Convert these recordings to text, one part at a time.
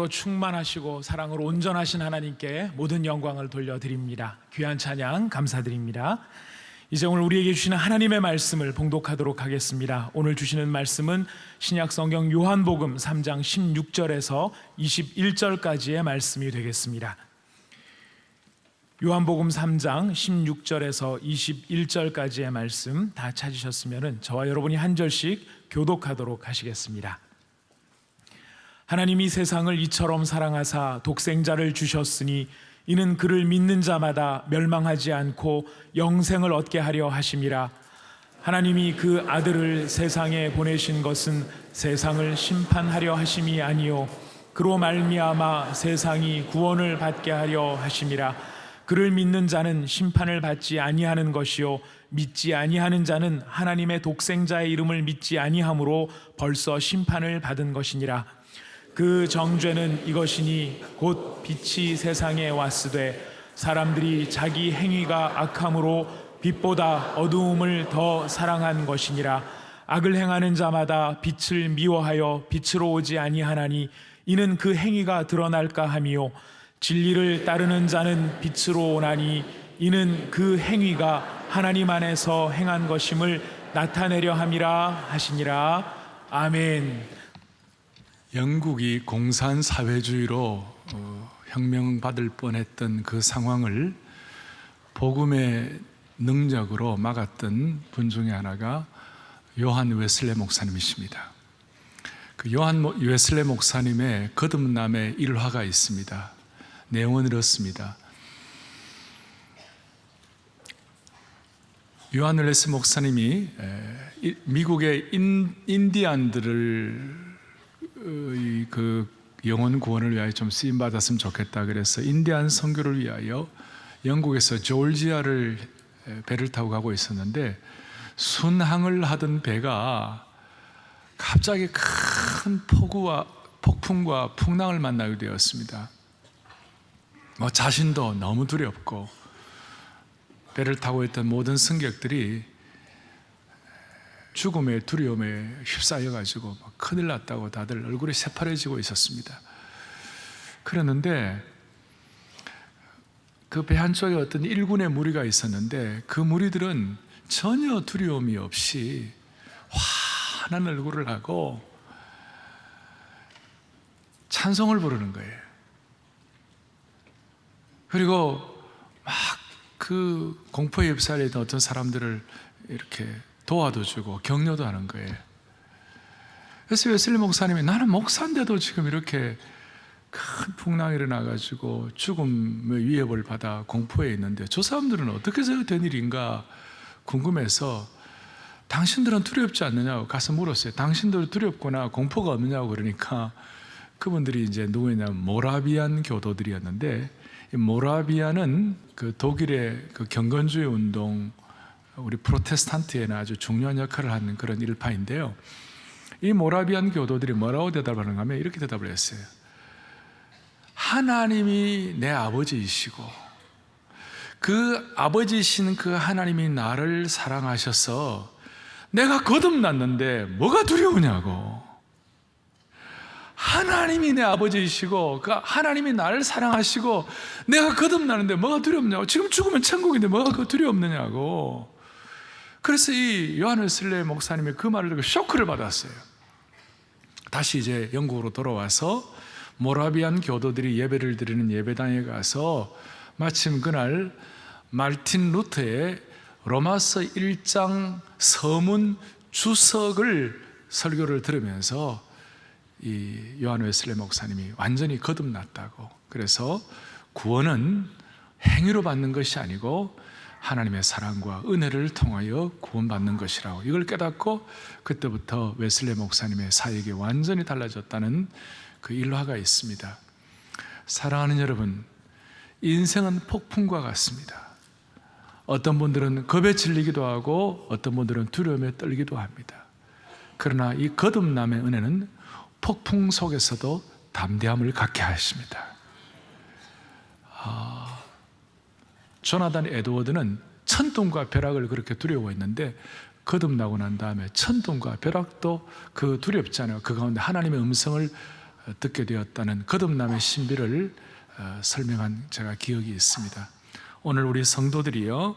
충만하시고 사랑으로 온전하신 하나님께 모든 영광을 돌려드립니다. 귀한 찬양 감사드립니다. 이제 오늘 우리에게 주시는 하나님의 말씀을 봉독하도록 하겠습니다. 오늘 주시는 말씀은 신약성경 요한복음 3장 16절에서 21절까지의 말씀이 되겠습니다. 요한복음 3장 16절에서 21절까지의 말씀 다 찾으셨으면 저와 여러분이 한 절씩 교독하도록 하시겠습니다. 하나님이 세상을 이처럼 사랑하사 독생자를 주셨으니 이는 그를 믿는 자마다 멸망하지 않고 영생을 얻게 하려 하심이라. 하나님이 그 아들을 세상에 보내신 것은 세상을 심판하려 하심이 아니요 그로 말미암아 세상이 구원을 받게 하려 하심이라. 그를 믿는 자는 심판을 받지 아니하는 것이요 믿지 아니하는 자는 하나님의 독생자의 이름을 믿지 아니하므로 벌써 심판을 받은 것이니라. 그 정죄는 이것이니 곧 빛이 세상에 왔으되 사람들이 자기 행위가 악함으로 빛보다 어두움을 더 사랑한 것이니라. 악을 행하는 자마다 빛을 미워하여 빛으로 오지 아니하나니 이는 그 행위가 드러날까 함이요 진리를 따르는 자는 빛으로 오나니 이는 그 행위가 하나님 안에서 행한 것임을 나타내려 함이라 하시니라. 아멘. 영국이 공산사회주의로 혁명받을 뻔했던 그 상황을 복음의 능력으로 막았던 분 중에 하나가 요한 웨슬레 목사님이십니다. 그 요한 웨슬레 목사님의 거듭남의 일화가 있습니다. 내용은 이렇습니다. 요한 웨슬레 목사님이 미국의 인디안들을 그 영혼 구원을 위하여 좀 쓰임 받았으면 좋겠다 그래서 인디안 선교를 위하여 영국에서 조지아를 배를 타고 가고 있었는데 순항을 하던 배가 갑자기 큰 폭풍과 풍랑을 만나게 되었습니다. 자신도 너무 두렵고 배를 타고 있던 모든 승객들이 죽음의 두려움에 휩싸여가지고 큰일 났다고 다들 얼굴이 새파래지고 있었습니다. 그랬는데 그 배 한쪽에 어떤 일군의 무리가 있었는데 그 무리들은 전혀 두려움이 없이 환한 얼굴을 하고 찬송을 부르는 거예요. 그리고 막 그 공포에 휩싸여 있던 어떤 사람들을 이렇게 도와도 주고 격려도 하는 거예요. 그래서 웨슬리 목사님이 나는 목사인데도 지금 이렇게 큰 풍랑이 일어나가지고 죽음의 위협을 받아 공포에 있는데 저 사람들은 어떻게 해서 된 일인가 궁금해서 당신들은 두렵지 않느냐고 가서 물었어요. 당신들 두렵거나 공포가 없느냐고. 그러니까 그분들이 이제 누구냐면 모라비안 교도들이었는데 이 모라비안은 그 독일의 그 경건주의 운동 우리 프로테스탄트에는 아주 중요한 역할을 하는 그런 일파인데요. 이 모라비안 교도들이 뭐라고 대답하는가 하면 이렇게 대답을 했어요. 하나님이 내 아버지이시고 그 아버지이신 그 하나님이 나를 사랑하셔서 내가 거듭났는데 뭐가 두려우냐고. 하나님이 내 아버지이시고 그 하나님이 나를 사랑하시고 내가 거듭나는데 뭐가 두렵냐고. 지금 죽으면 천국인데 뭐가 두렵느냐고. 그래서 이 요한 웨슬레 목사님이 그 말을 듣고 쇼크를 받았어요. 다시 이제 영국으로 돌아와서 모라비안 교도들이 예배를 드리는 예배당에 가서 마침 그날 마르틴 루터의 로마서 1장 서문 주석을 설교를 들으면서 이 요한 웨슬레 목사님이 완전히 거듭났다고. 그래서 구원은 행위로 받는 것이 아니고 하나님의 사랑과 은혜를 통하여 구원받는 것이라고 이걸 깨닫고 그때부터 웨슬레 목사님의 사역이 완전히 달라졌다는 그 일화가 있습니다. 사랑하는 여러분, 인생은 폭풍과 같습니다. 어떤 분들은 겁에 질리기도 하고 어떤 분들은 두려움에 떨기도 합니다. 그러나 이 거듭남의 은혜는 폭풍 속에서도 담대함을 갖게 하십니다. 조나단 에드워드는 천둥과 벼락을 그렇게 두려워했는데 거듭나고 난 다음에 천둥과 벼락도 그 두렵지 않아요. 그 가운데 하나님의 음성을 듣게 되었다는 거듭남의 신비를 설명한 제가 기억이 있습니다. 오늘 우리 성도들이요,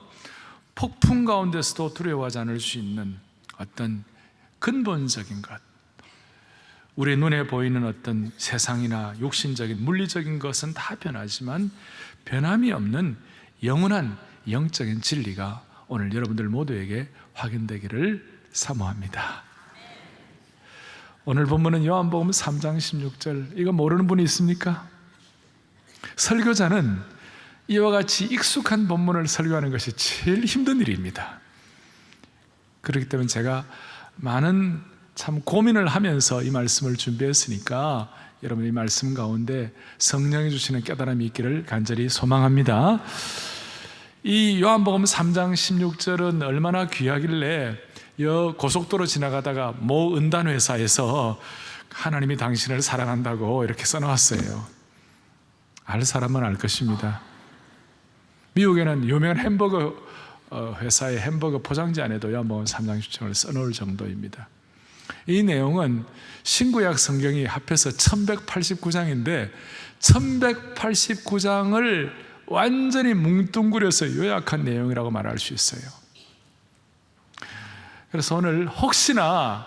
폭풍 가운데서도 두려워하지 않을 수 있는 어떤 근본적인 것, 우리 눈에 보이는 어떤 세상이나 육신적인 물리적인 것은 다 변하지만 변함이 없는 영원한 영적인 진리가 오늘 여러분들 모두에게 확인되기를 사모합니다. 오늘 본문은 요한복음 3장 16절. 이거 모르는 분이 있습니까? 설교자는 이와 같이 익숙한 본문을 설교하는 것이 제일 힘든 일입니다. 그렇기 때문에 제가 많은 참 고민을 하면서 이 말씀을 준비했으니까 여러분 이 말씀 가운데 성령이 주시는 깨달음이 있기를 간절히 소망합니다. 이 요한복음 3장 16절은 얼마나 귀하길래 고속도로 지나가다가 모 은단회사에서 하나님이 당신을 사랑한다고 이렇게 써놓았어요. 알 사람은 알 것입니다. 미국에는 유명한 햄버거 회사의 햄버거 포장지 안에도 요한복음 3장 16절을 써놓을 정도입니다. 이 내용은 신구약 성경이 합해서 1189장인데 1189장을 완전히 뭉뚱그려서 요약한 내용이라고 말할 수 있어요. 그래서 오늘 혹시나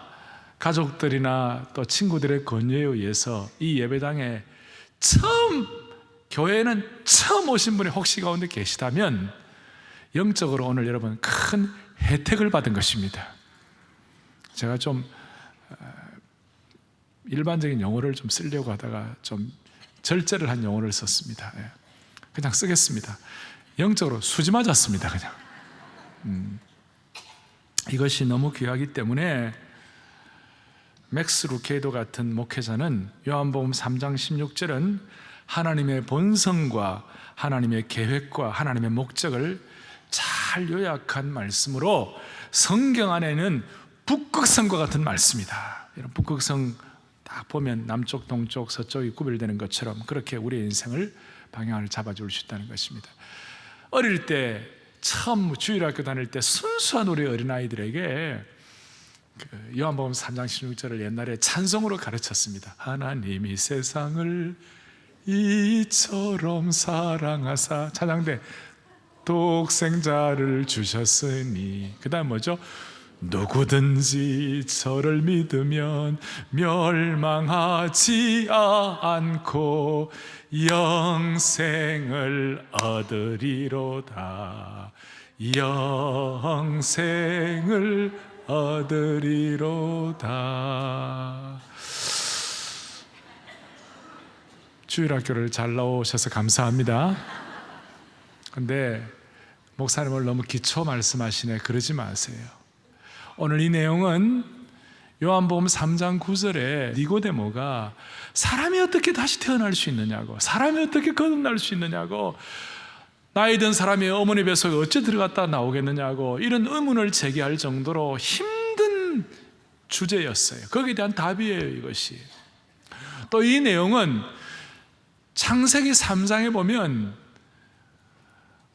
가족들이나 또 친구들의 권유에 의해서 이 예배당에 교회에는 처음 오신 분이 혹시 가운데 계시다면 영적으로 오늘 여러분 큰 혜택을 받은 것입니다. 제가 좀 일반적인 용어를 좀 쓰려고 하다가 좀 절제를 한 용어를 썼습니다. 그냥 쓰겠습니다. 영적으로 수지 맞았습니다. 그냥 이것이 너무 귀하기 때문에 맥스 루케이도 같은 목회자는 요한복음 3장 16절은 하나님의 본성과 하나님의 계획과 하나님의 목적을 잘 요약한 말씀으로 성경 안에는 북극성과 같은 말씀이다. 이런 북극성 딱 보면 남쪽, 동쪽, 서쪽이 구별되는 것처럼 그렇게 우리의 인생을 방향을 잡아줄 수 있다는 것입니다. 어릴 때 처음 주일학교 다닐 때 순수한 우리 어린아이들에게 요한복음 3장 16절을 옛날에 찬송으로 가르쳤습니다. 하나님이 세상을 이처럼 사랑하사, 찬양대 독생자를 주셨으니, 그 다음 뭐죠? 누구든지 저를 믿으면 멸망하지 않고 영생을 얻으리로다. 영생을 얻으리로다. 주일학교를 잘 나오셔서 감사합니다. 근데 목사님을 너무 기초 말씀하시네. 그러지 마세요. 오늘 이 내용은 요한복음 3장 9절에 니고데모가 사람이 어떻게 다시 태어날 수 있느냐고, 사람이 어떻게 거듭날 수 있느냐고, 나이 든 사람이 어머니 뱃속에 어째 들어갔다 나오겠느냐고 이런 의문을 제기할 정도로 힘든 주제였어요. 거기에 대한 답이에요, 이것이. 또 이 내용은 창세기 3장에 보면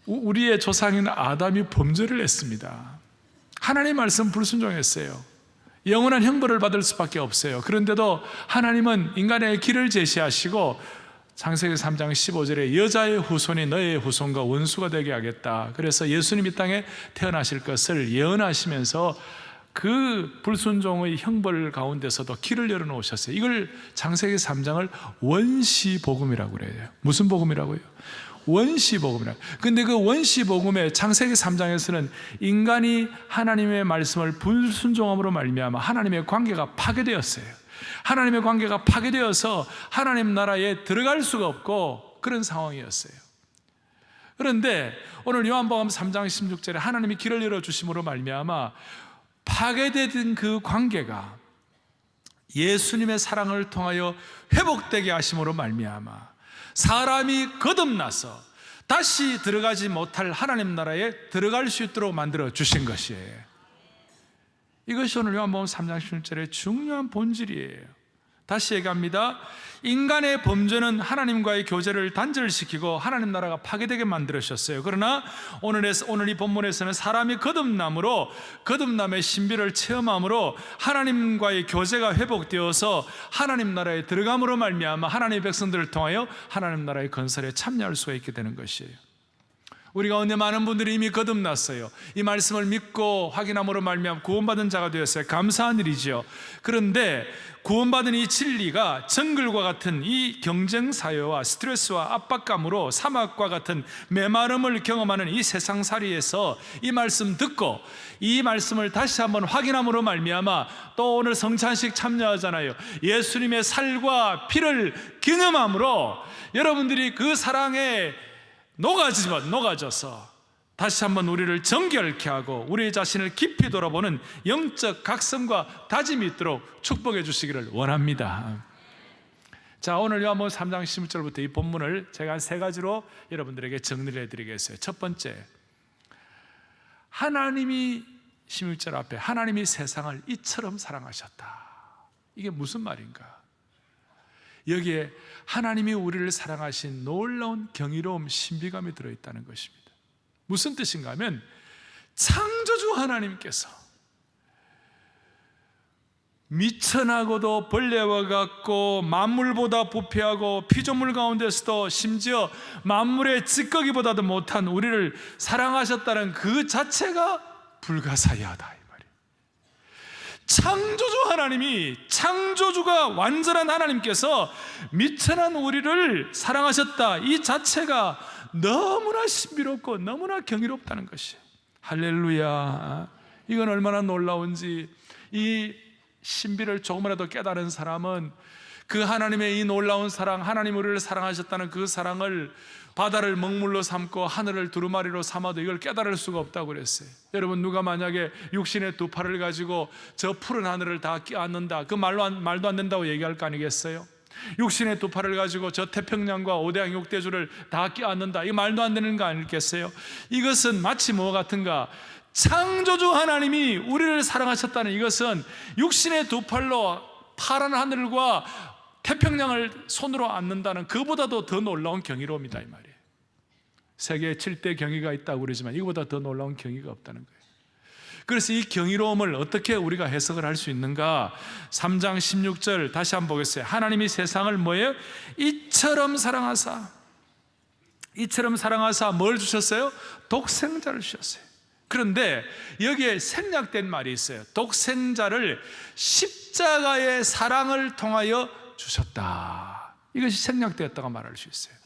우리의 조상인 아담이 범죄를 했습니다. 하나님의 말씀 불순종했어요. 영원한 형벌을 받을 수밖에 없어요. 그런데도 하나님은 인간의 길을 제시하시고 창세기 3장 15절에 여자의 후손이 너의 후손과 원수가 되게 하겠다. 그래서 예수님이 땅에 태어나실 것을 예언하시면서 그 불순종의 형벌 가운데서도 길을 열어놓으셨어요. 이걸 창세기 3장을 원시복음이라고 그래요. 무슨 복음이라고요? 원시복음이라. 근데 그 원시복음의 창세기 3장에서는 인간이 하나님의 말씀을 불순종함으로 말미암아 하나님의 관계가 파괴되었어요. 하나님의 관계가 파괴되어서 하나님 나라에 들어갈 수가 없고 그런 상황이었어요. 그런데 오늘 요한복음 3장 16절에 하나님이 길을 열어주심으로 말미암아 파괴된 그 관계가 예수님의 사랑을 통하여 회복되게 하심으로 말미암아 사람이 거듭나서 다시 들어가지 못할 하나님 나라에 들어갈 수 있도록 만들어 주신 것이에요. 이것이 오늘 요한복음 3장 16절의 중요한 본질이에요. 다시 얘기합니다. 인간의 범죄는 하나님과의 교제를 단절시키고 하나님 나라가 파괴되게 만들으셨어요. 그러나 오늘 이 본문에서는 사람이 거듭남의 신비를 체험함으로 하나님과의 교제가 회복되어서 하나님 나라에 들어감으로 말미암아 하나님의 백성들을 통하여 하나님 나라의 건설에 참여할 수가 있게 되는 것이에요. 우리 가운데 많은 분들이 이미 거듭났어요. 이 말씀을 믿고 확인함으로 말미암아 구원받은 자가 되었어요. 감사한 일이죠. 그런데 구원받은 이 진리가 정글과 같은 이 경쟁 사회와 스트레스와 압박감으로 사막과 같은 메마름을 경험하는 이 세상살이에서 이 말씀 듣고 이 말씀을 다시 한번 확인함으로 말미암아 또 오늘 성찬식 참여하잖아요. 예수님의 살과 피를 기념함으로 여러분들이 그 사랑에 녹아져서 다시 한번 우리를 정결케 하고 우리 자신을 깊이 돌아보는 영적 각성과 다짐이 있도록 축복해 주시기를 원합니다. 자, 오늘 요한복음 3장 16절부터 이 본문을 제가 한 3가지로 여러분들에게 정리를 해드리겠어요. 첫 번째, 하나님이 16절 앞에 하나님이 세상을 이처럼 사랑하셨다. 이게 무슨 말인가? 여기에 하나님이 우리를 사랑하신 놀라운 경이로움, 신비감이 들어있다는 것입니다. 무슨 뜻인가 하면 창조주 하나님께서 미천하고도 벌레와 같고 만물보다 부패하고 피조물 가운데서도 심지어 만물의 찌꺼기보다도 못한 우리를 사랑하셨다는 그 자체가 불가사의하다. 창조주 하나님이, 창조주가 완전한 하나님께서 미천한 우리를 사랑하셨다, 이 자체가 너무나 신비롭고 너무나 경이롭다는 것이, 할렐루야. 이건 얼마나 놀라운지. 이 신비를 조금이라도 깨달은 사람은 그 하나님의 이 놀라운 사랑, 하나님 우리를 사랑하셨다는 그 사랑을 바다를 먹물로 삼고 하늘을 두루마리로 삼아도 이걸 깨달을 수가 없다고 그랬어요. 여러분, 누가 만약에 육신의 2팔을 가지고 저 푸른 하늘을 다 끼얹는다, 그 말도 안 된다고 얘기할 거 아니겠어요? 육신의 2팔을 가지고 저 태평양과 오대양 육대주를 다 끼얹는다, 이 말도 안 되는 거 아니겠어요? 이것은 마치 뭐 같은가? 창조주 하나님이 우리를 사랑하셨다는 이것은 육신의 2팔로 파란 하늘과 태평양을 손으로 안는다는 그보다도 더 놀라운 경이로움이다, 이 말이에요. 세계에 7대 경이가 있다고 그러지만 이거보다 더 놀라운 경이가 없다는 거예요. 그래서 이 경이로움을 어떻게 우리가 해석을 할 수 있는가? 3장 16절 다시 한번 보겠어요. 하나님이 세상을 뭐예요? 이처럼 사랑하사 뭘 주셨어요? 독생자를 주셨어요. 그런데 여기에 생략된 말이 있어요. 독생자를 십자가의 사랑을 통하여 주셨다. 이것이 생략되었다고 말할 수 있어요.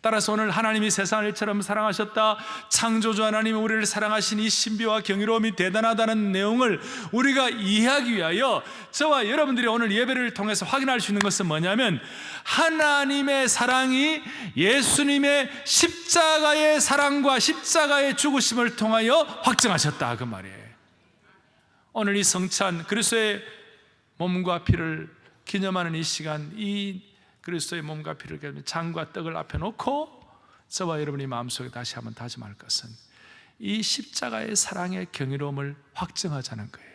따라서 오늘 하나님이 세상을 이처럼 사랑하셨다, 창조주 하나님이 우리를 사랑하신 이 신비와 경이로움이 대단하다는 내용을 우리가 이해하기 위하여 저와 여러분들이 오늘 예배를 통해서 확인할 수 있는 것은 뭐냐면, 하나님의 사랑이 예수님의 십자가의 사랑과 십자가의 죽으심을 통하여 확증하셨다, 그 말이에요. 오늘 이 성찬, 그리스도의 몸과 피를 기념하는 이 시간, 이 그리스도의 몸과 피를 잔과 떡을 앞에 놓고 저와 여러분이 마음속에 다시 한번 다짐할 것은 이 십자가의 사랑의 경이로움을 확증하자는 거예요.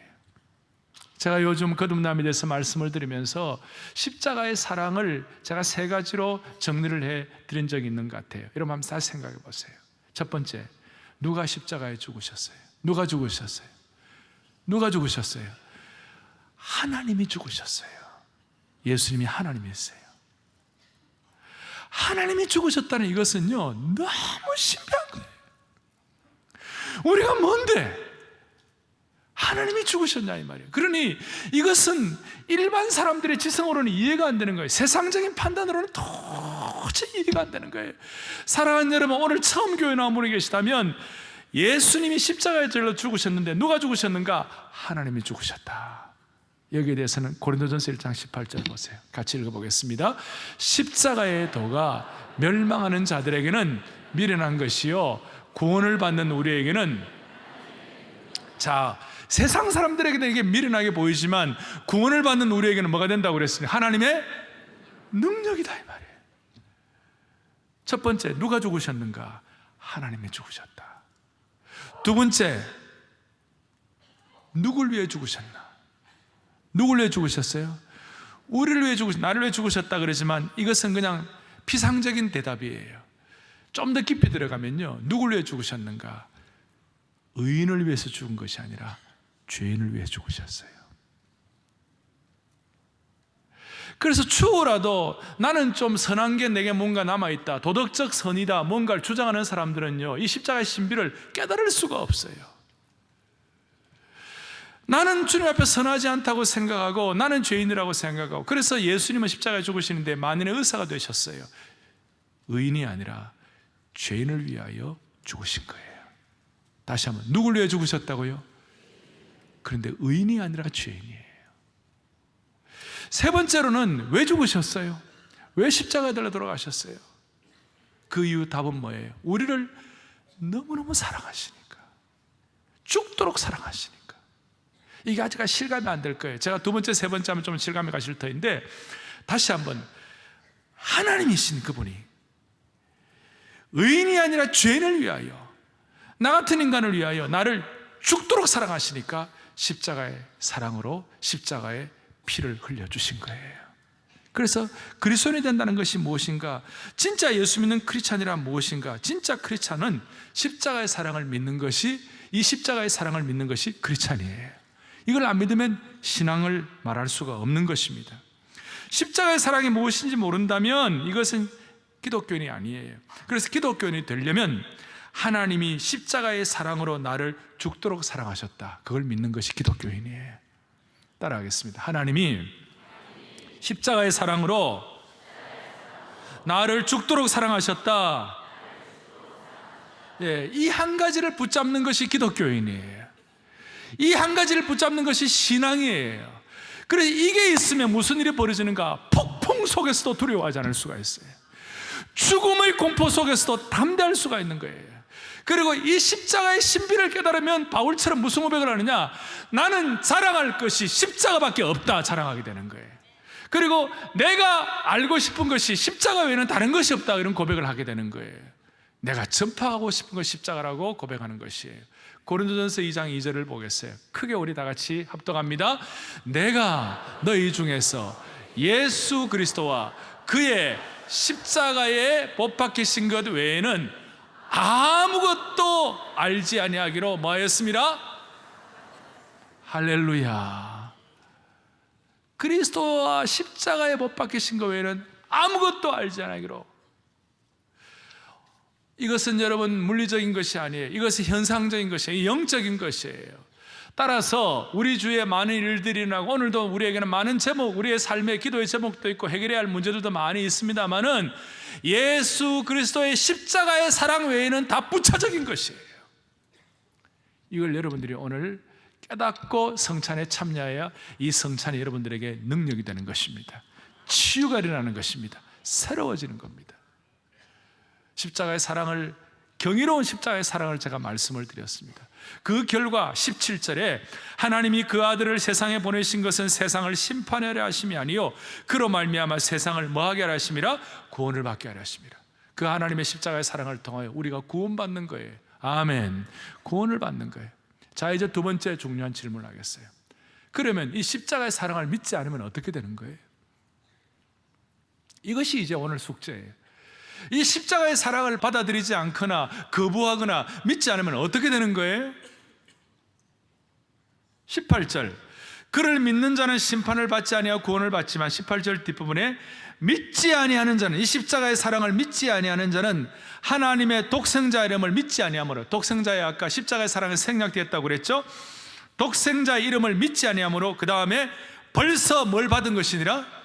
제가 요즘 거듭남에 대해서 말씀을 드리면서 십자가의 사랑을 제가 3가지로 정리를 해드린 적이 있는 것 같아요. 여러분 한번 다시 생각해 보세요. 첫 번째, 누가 십자가에 죽으셨어요? 누가 죽으셨어요? 하나님이 죽으셨어요. 예수님이 하나님이었어요. 하나님이 죽으셨다는 이것은요, 너무 신비한 거예요. 우리가 뭔데 하나님이 죽으셨냐 이 말이에요. 그러니 이것은 일반 사람들의 지성으로는 이해가 안 되는 거예요. 세상적인 판단으로는 도저히 이해가 안 되는 거예요. 사랑하는 여러분, 오늘 처음 교회 나온 분이 계시다면 예수님이 십자가에 절로 죽으셨는데 누가 죽으셨는가? 하나님이 죽으셨다. 여기에 대해서는 고린도전서 1장 18절 보세요. 같이 읽어보겠습니다. 십자가의 도가 멸망하는 자들에게는 미련한 것이요 구원을 받는 우리에게는, 자, 세상 사람들에게는 이게 미련하게 보이지만 구원을 받는 우리에게는 뭐가 된다고 그랬으니 하나님의 능력이다 이 말이에요. 첫 번째, 누가 죽으셨는가? 하나님이 죽으셨다. 두 번째, 누굴 위해 죽으셨나? 누굴 위해 죽으셨어요? 우리를 위해 나를 위해 죽으셨다 그러지만 이것은 그냥 피상적인 대답이에요. 좀 더 깊이 들어가면요, 누구를 위해 죽으셨는가? 의인을 위해서 죽은 것이 아니라 죄인을 위해 죽으셨어요. 그래서 추후라도 나는 좀 선한 게 내게 뭔가 남아있다, 도덕적 선이다, 뭔가를 주장하는 사람들은요, 이 십자가의 신비를 깨달을 수가 없어요. 나는 주님 앞에 선하지 않다고 생각하고 나는 죄인이라고 생각하고, 그래서 예수님은 십자가에 죽으시는데 만인의 의사가 되셨어요. 의인이 아니라 죄인을 위하여 죽으신 거예요. 다시 한번, 누굴 위해 죽으셨다고요? 그런데 의인이 아니라 죄인이에요. 세 번째로는 왜 죽으셨어요? 왜 십자가에 달려 돌아가셨어요? 그 이유 답은 뭐예요? 우리를 너무너무 사랑하시니까, 죽도록 사랑하시니까. 이게 아직 실감이 안 될 거예요. 제가 두 번째, 세 번째 하면 좀 실감이 가실 터인데, 다시 한번, 하나님이신 그분이 의인이 아니라 죄인을 위하여, 나 같은 인간을 위하여 나를 죽도록 사랑하시니까 십자가의 사랑으로 십자가의 피를 흘려주신 거예요. 그래서 그리스도인이 된다는 것이 무엇인가? 진짜 예수 믿는 크리스찬이란 무엇인가? 진짜 크리스찬은 십자가의 사랑을 믿는 것이, 이 십자가의 사랑을 믿는 것이 크리스찬이에요. 이걸 안 믿으면 신앙을 말할 수가 없는 것입니다. 십자가의 사랑이 무엇인지 모른다면 이것은 기독교인이 아니에요. 그래서 기독교인이 되려면 하나님이 십자가의 사랑으로 나를 죽도록 사랑하셨다, 그걸 믿는 것이 기독교인이에요. 따라하겠습니다. 하나님이 십자가의 사랑으로 나를 죽도록 사랑하셨다. 예, 이 한 가지를 붙잡는 것이 기독교인이에요. 이 한 가지를 붙잡는 것이 신앙이에요. 그래서 이게 있으면 무슨 일이 벌어지는가? 폭풍 속에서도 두려워하지 않을 수가 있어요. 죽음의 공포 속에서도 담대할 수가 있는 거예요. 그리고 이 십자가의 신비를 깨달으면 바울처럼 무슨 고백을 하느냐? 나는 자랑할 것이 십자가밖에 없다, 자랑하게 되는 거예요. 그리고 내가 알고 싶은 것이 십자가 외에는 다른 것이 없다, 이런 고백을 하게 되는 거예요. 내가 전파하고 싶은 것이 십자가라고 고백하는 것이에요. 고린도전서 2장 2절을 보겠어요. 크게 우리 다 같이 합독합니다. 내가 너희 중에서 예수 그리스도와 그의 십자가에 못 박히신 것 외에는 아무것도 알지 아니하기로 뭐하였습니다? 할렐루야. 그리스도와 십자가에 못 박히신 것 외에는 아무것도 알지 아니하기로. 이것은 여러분 물리적인 것이 아니에요. 이것은 현상적인 것이에요. 영적인 것이에요. 따라서 우리 주위에 많은 일들이 나고, 오늘도 우리에게는 많은 제목, 우리의 삶의 기도의 제목도 있고 해결해야 할 문제들도 많이 있습니다만은 예수 그리스도의 십자가의 사랑 외에는 다 부차적인 것이에요. 이걸 여러분들이 오늘 깨닫고 성찬에 참여해야 이 성찬이 여러분들에게 능력이 되는 것입니다. 치유가 일어나는 것입니다. 새로워지는 겁니다. 십자가의 사랑을, 경이로운 십자가의 사랑을 제가 말씀을 드렸습니다. 그 결과 17절에 하나님이 그 아들을 세상에 보내신 것은 세상을 심판하려 하심이 아니요 그로 말미암아 세상을 뭐하게 하려 하심이라? 구원을 받게 하려 하심이라. 그 하나님의 십자가의 사랑을 통하여 우리가 구원받는 거예요. 아멘. 구원을 받는 거예요. 자, 이제 두 번째 중요한 질문을 하겠어요. 그러면 이 십자가의 사랑을 믿지 않으면 어떻게 되는 거예요? 이것이 이제 오늘 숙제예요. 이 십자가의 사랑을 받아들이지 않거나 거부하거나 믿지 않으면 어떻게 되는 거예요? 18절, 그를 믿는 자는 심판을 받지 아니하고 구원을 받지만, 18절 뒷부분에 믿지 아니하는 자는, 이 십자가의 사랑을 믿지 아니하는 자는 하나님의 독생자 이름을 믿지 아니하므로, 독생자의 아까 십자가의 사랑이 생략되었다고 그랬죠? 독생자의 이름을 믿지 아니하므로 그 다음에 벌써 뭘 받은 것이니라?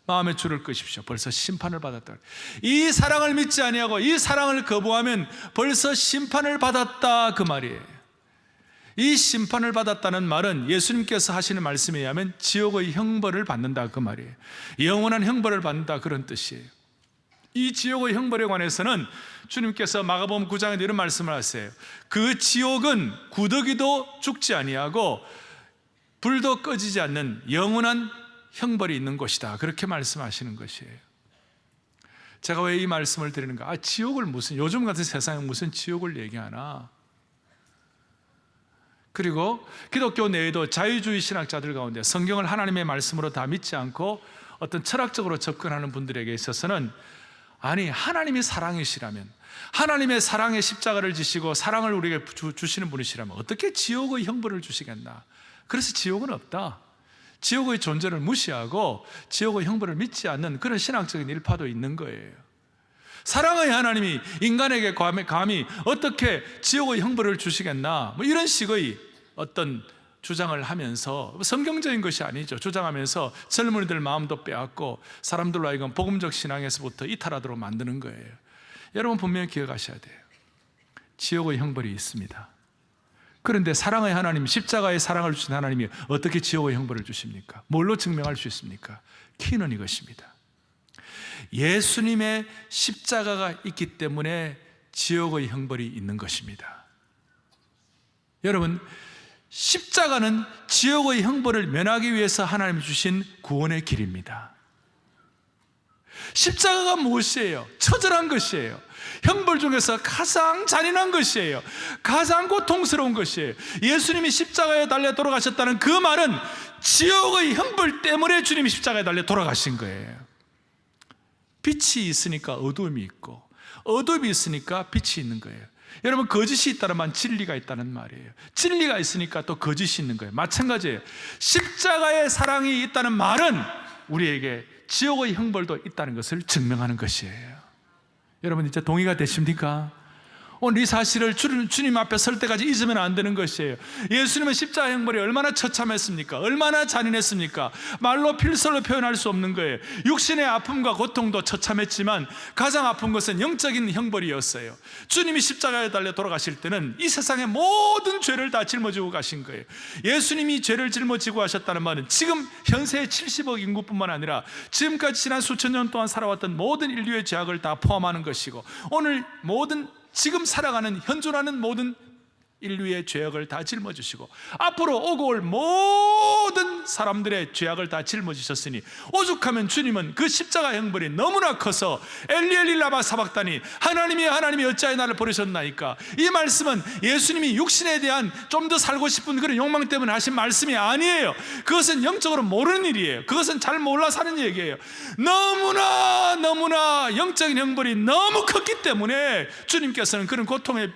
마음에 줄을 끄십시오. 벌써 심판을 받았다. 이 사랑을 믿지 아니하고 이 사랑을 거부하면 벌써 심판을 받았다, 그 말이에요. 이 심판을 받았다는 말은 예수님께서 하시는 말씀에 의하면 지옥의 형벌을 받는다, 그 말이에요. 영원한 형벌을 받는다, 그런 뜻이에요. 이 지옥의 형벌에 관해서는 주님께서 마가복음 9장에 이런 말씀을 하세요. 그 지옥은 구더기도 죽지 아니하고 불도 꺼지지 않는 영원한 형벌이 있는 곳이다, 그렇게 말씀하시는 것이에요. 제가 왜 이 말씀을 드리는가? 지옥을 무슨, 요즘 같은 세상에 무슨 지옥을 얘기하나? 그리고 기독교 내에도 자유주의 신학자들 가운데 성경을 하나님의 말씀으로 다 믿지 않고 어떤 철학적으로 접근하는 분들에게 있어서는, 아니, 하나님이 사랑이시라면, 하나님의 사랑의 십자가를 지시고 사랑을 우리에게 주시는 분이시라면 어떻게 지옥의 형벌을 주시겠나? 그래서 지옥은 없다, 지옥의 존재를 무시하고 지옥의 형벌을 믿지 않는 그런 신학적인 일파도 있는 거예요. 사랑의 하나님이 인간에게 감히 어떻게 지옥의 형벌을 주시겠나, 뭐 이런 식의 어떤 주장을 하면서, 성경적인 것이 아니죠, 주장하면서 젊은이들 마음도 빼앗고 사람들로 하여금 복음적 신앙에서부터 이탈하도록 만드는 거예요. 여러분 분명히 기억하셔야 돼요. 지옥의 형벌이 있습니다. 그런데 사랑의 하나님, 십자가의 사랑을 주신 하나님이 어떻게 지옥의 형벌을 주십니까? 뭘로 증명할 수 있습니까? 키는 이것입니다. 예수님의 십자가가 있기 때문에 지옥의 형벌이 있는 것입니다. 여러분, 십자가는 지옥의 형벌을 면하기 위해서 하나님이 주신 구원의 길입니다. 십자가가 무엇이에요? 처절한 것이에요. 형벌 중에서 가장 잔인한 것이에요. 가장 고통스러운 것이에요. 예수님이 십자가에 달려 돌아가셨다는 그 말은 지옥의 형벌 때문에 주님이 십자가에 달려 돌아가신 거예요. 빛이 있으니까 어두움이 있고, 어둠이 있으니까 빛이 있는 거예요. 여러분, 거짓이 있다는 말은 진리가 있다는 말이에요. 진리가 있으니까 또 거짓이 있는 거예요. 마찬가지예요. 십자가의 사랑이 있다는 말은 우리에게 지옥의 형벌도 있다는 것을 증명하는 것이에요. 여러분, 이제 동의가 되십니까? 오늘 이 사실을 주님 앞에 설 때까지 잊으면 안 되는 것이에요. 예수님은 십자가 형벌이 얼마나 처참했습니까? 얼마나 잔인했습니까? 말로 필설로 표현할 수 없는 거예요. 육신의 아픔과 고통도 처참했지만 가장 아픈 것은 영적인 형벌이었어요. 주님이 십자가에 달려 돌아가실 때는 이 세상의 모든 죄를 다 짊어지고 가신 거예요. 예수님이 죄를 짊어지고 하셨다는 말은 지금 현세의 70억 인구뿐만 아니라 지금까지 지난 수천 년 동안 살아왔던 모든 인류의 죄악을 다 포함하는 것이고, 오늘 모든 지금 살아가는, 현존하는 모든 인류의 죄악을 다 짊어지시고 앞으로 오고 올 모든 사람들의 죄악을 다 짊어지셨으니, 오죽하면 주님은 그 십자가 형벌이 너무나 커서 엘리 엘리 라마 사박다니, 하나님이 어찌하여 나를 버리셨나이까, 이 말씀은 예수님이 육신에 대한 좀 더 살고 싶은 그런 욕망 때문에 하신 말씀이 아니에요. 그것은 영적으로 모르는 일이에요. 그것은 잘 몰라 사는 얘기예요. 너무나 영적인 형벌이 너무 컸기 때문에 주님께서는 그런 고통의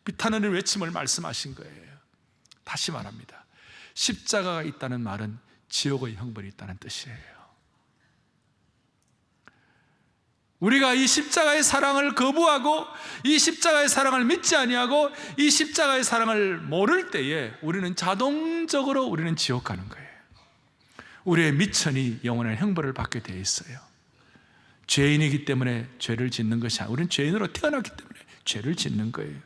비탄하는 외침을 말씀하신 거예요. 다시 말합니다. 십자가가 있다는 말은 지옥의 형벌이 있다는 뜻이에요. 우리가 이 십자가의 사랑을 거부하고 이 십자가의 사랑을 믿지 아니하고 이 십자가의 사랑을 모를 때에 우리는 자동적으로 우리는 지옥 가는 거예요. 우리의 미천이 영원한 형벌을 받게 되어 있어요. 죄인이기 때문에 죄를 짓는 것이 아니라 우리는 죄인으로 태어났기 때문에 죄를 짓는 거예요.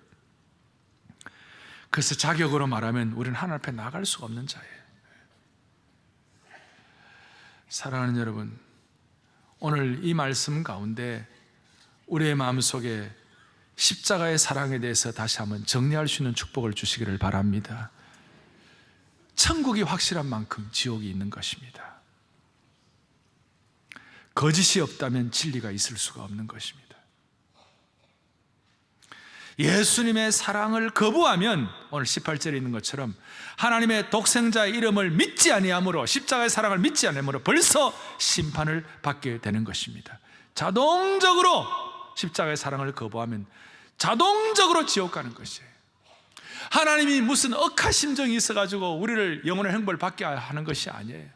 그래서 자격으로 말하면 우리는 하나님 앞에 나갈 수가 없는 자예요. 사랑하는 여러분, 오늘 이 말씀 가운데 우리의 마음속에 십자가의 사랑에 대해서 다시 한번 정리할 수 있는 축복을 주시기를 바랍니다. 천국이 확실한 만큼 지옥이 있는 것입니다. 거짓이 없다면 진리가 있을 수가 없는 것입니다. 예수님의 사랑을 거부하면 오늘 18절에 있는 것처럼 하나님의 독생자의 이름을 믿지 아니함으로, 십자가의 사랑을 믿지 아니함으로 벌써 심판을 받게 되는 것입니다. 자동적으로 십자가의 사랑을 거부하면 자동적으로 지옥 가는 것이에요. 하나님이 무슨 억하 심정이 있어가지고 우리를 영원한 형벌 받게 하는 것이 아니에요.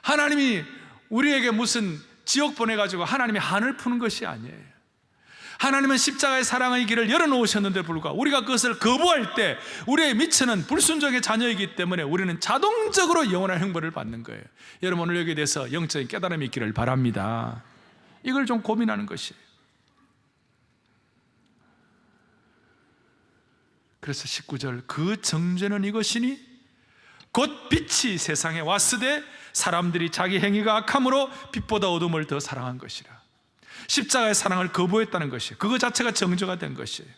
하나님이 우리에게 무슨 지옥 보내가지고 하나님이 한을 푸는 것이 아니에요. 하나님은 십자가의 사랑의 길을 열어놓으셨는데 불구하고 우리가 그것을 거부할 때 우리의 미천은 불순종의 자녀이기 때문에 우리는 자동적으로 영원한 형벌을 받는 거예요. 여러분, 오늘 여기에 대해서 영적인 깨달음이 있기를 바랍니다. 이걸 좀 고민하는 것이에요. 그래서 19절, 그 정죄는 이것이니 곧 빛이 세상에 왔으되 사람들이 자기 행위가 악함으로 빛보다 어둠을 더 사랑한 것이라. 십자가의 사랑을 거부했다는 것이에요. 그거 자체가 정죄가 된 것이에요.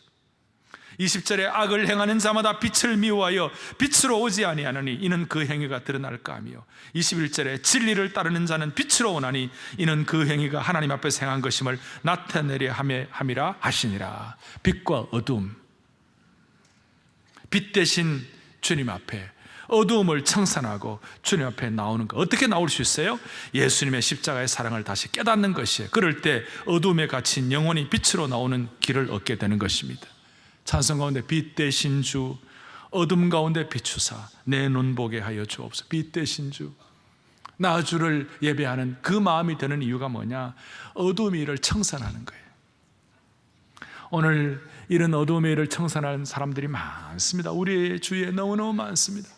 20절에 악을 행하는 자마다 빛을 미워하여 빛으로 오지 아니하느니 이는 그 행위가 드러날까 하며, 21절에 진리를 따르는 자는 빛으로 오나니 이는 그 행위가 하나님 앞에서 행한 것임을 나타내려 함이라 하시니라. 빛과 어둠, 빛 대신 주님 앞에 어두움을 청산하고 주님 앞에 나오는 것. 어떻게 나올 수 있어요? 예수님의 십자가의 사랑을 다시 깨닫는 것이에요. 그럴 때 어두움에 갇힌 영혼이 빛으로 나오는 길을 얻게 되는 것입니다. 찬송 가운데 빛 되신 주, 어둠 가운데 비추사 내 눈 보게 하여 주옵소서. 빛 되신 주, 나 주를 예배하는 그 마음이 드는 이유가 뭐냐? 어두움의 일을 청산하는 거예요. 오늘 이런 어두움의 일을 청산하는 사람들이 많습니다. 우리 주위에 너무너무 많습니다.